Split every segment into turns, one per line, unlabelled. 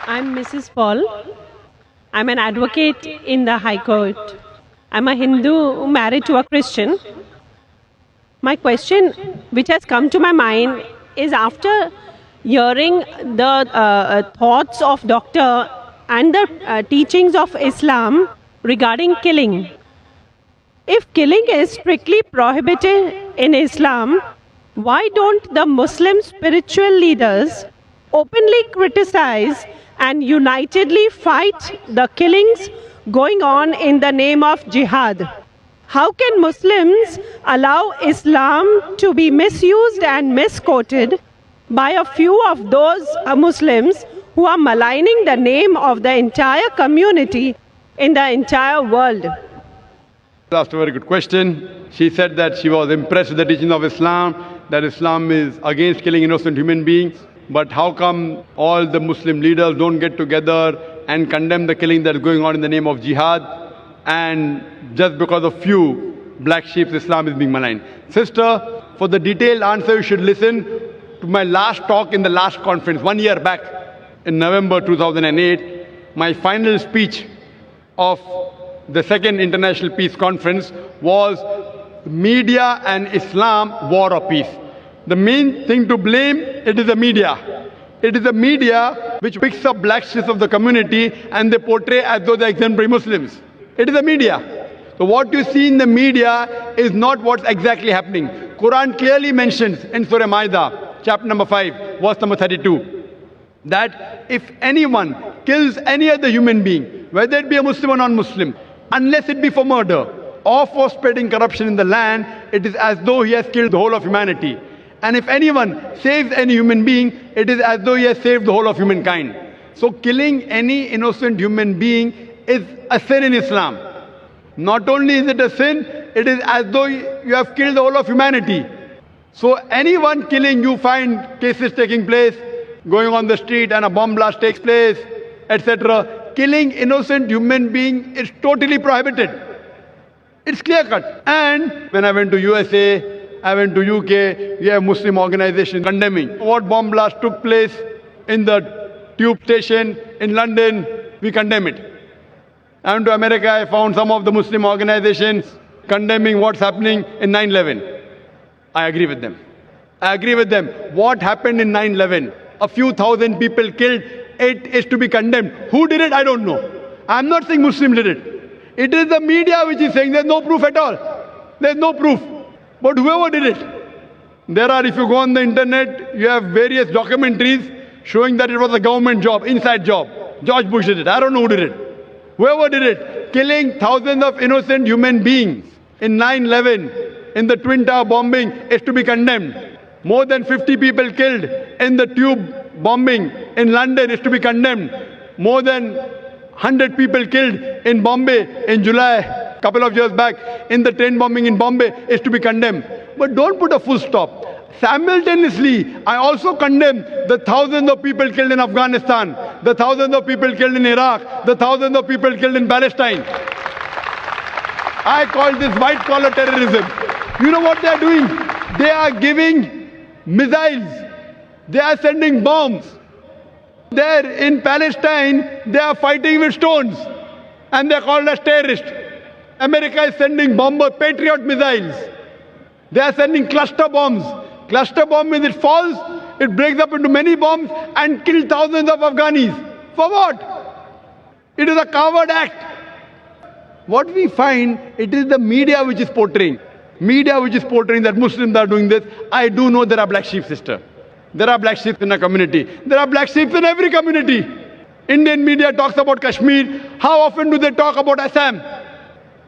I'm Mrs. Paul. I'm an advocate in the High Court. I'm a Hindu married to a Christian. My question, which has come to my mind, is after hearing the thoughts of doctor and the teachings of Islam regarding killing. If killing is strictly prohibited in Islam, why don't the Muslim spiritual leaders openly criticize and unitedly fight the killings going on in the name of jihad? How can Muslims allow Islam to be misused and misquoted by a few of those Muslims who are maligning the name of the entire community in the entire world?
Asked a very good question. She said that she was impressed with the teaching of Islam, that Islam is against killing innocent human beings. But how come all the Muslim leaders don't get together and condemn the killing that is going on in the name of jihad? And just because of few black sheep, Islam is being maligned. Sister, for the detailed answer, you should listen to my last talk in the last conference, 1 year back in November 2008. My final speech of the second International Peace Conference was Media and Islam, War or Peace. The main thing to blame, it is the media. It is the media which picks up black sheep of the community and they portray as though they are exemplary Muslims. It is the media. So what you see in the media is not what's exactly happening. Quran clearly mentions in Surah Ma'idah, chapter number 5, verse number 32, that if anyone kills any other human being, whether it be a Muslim or non-Muslim, unless it be for murder or for spreading corruption in the land, it is as though he has killed the whole of humanity. And if anyone saves any human being, it is as though he has saved the whole of humankind. So killing any innocent human being is a sin in Islam. Not only is it a sin, it is as though you have killed the whole of humanity. So anyone killing, you find cases taking place, going on the street and a bomb blast takes place, etc. Killing innocent human being is totally prohibited. It's clear cut. And when I went to USA, I went to UK, we have Muslim organizations condemning what bomb blast took place in the tube station in London. We condemn it. I went to America, I found some of the Muslim organizations condemning what's happening in 9/11. I agree with them. I agree with them. What happened in 9/11? A few thousand people killed. It is to be condemned. Who did it? I don't know. I'm not saying Muslim did it. It is the media which is saying there's no proof at all. There's no proof. But whoever did it, there are, if you go on the internet, you have various documentaries showing that it was a government job, inside job. George Bush did it. I don't know who did it. Whoever did it, killing thousands of innocent human beings in 9/11, in the Twin Tower bombing, is to be condemned. More than 50 people killed in the tube bombing in London is to be condemned. More than 100 people killed in Bombay in July, a couple of years back, in the train bombing in Bombay is to be condemned. But don't put a full stop. Simultaneously, I also condemn the thousands of people killed in Afghanistan, the thousands of people killed in Iraq, the thousands of people killed in Palestine. I call this white-collar terrorism. You know what they are doing? They are giving missiles. They are sending bombs. There in Palestine, they are fighting with stones. And they are called as terrorists. America is sending bomber Patriot missiles. They are sending cluster bombs. Cluster bomb means it falls, it breaks up into many bombs and kills thousands of Afghanis. For what? It is a coward act. What we find, it is the media which is portraying. Media which is portraying that Muslims are doing this. I do know there are black sheep, sister. There are black sheep in a community. There are black sheep in every community. Indian media talks about Kashmir. How often do they talk about Assam?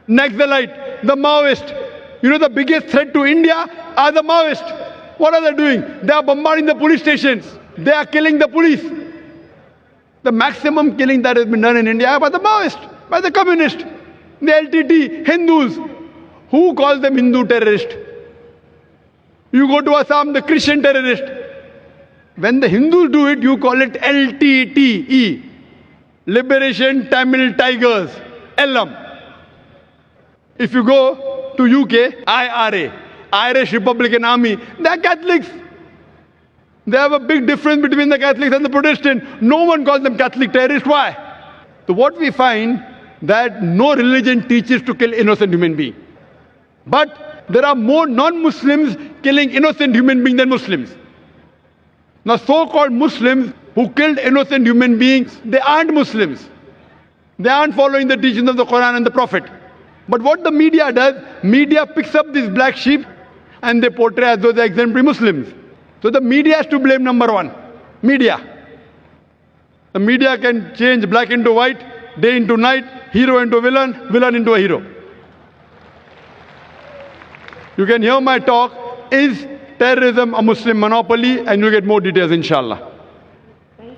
Naxalite, the Maoist. You know the biggest threat to India are the Maoists. What are they doing? They are bombarding the police stations. They are killing the police. The maximum killing that has been done in India by the Maoists, by the communists, the LTT, Hindus. Who calls them Hindu terrorists? You go to Assam, the Christian terrorist. When the Hindus do it, you call it LTTE. Liberation Tamil Tigers. LM. If you go to UK, IRA, Irish Republican Army, they are Catholics. They have a big difference between the Catholics and the Protestants. No one calls them Catholic terrorists. Why? So what we find, that no religion teaches to kill innocent human beings. But there are more non-Muslims killing innocent human beings than Muslims. Now so-called Muslims who killed innocent human beings, they aren't Muslims. They aren't following the teachings of the Quran and the Prophet. But what the media does, media picks up these black sheep and they portray as though they're exemplary Muslims. So the media has to blame, number one. Media. The media can change black into white, day into night, hero into villain, villain into a hero. You can hear my talk, is terrorism a Muslim monopoly? And you'll get more details, inshallah.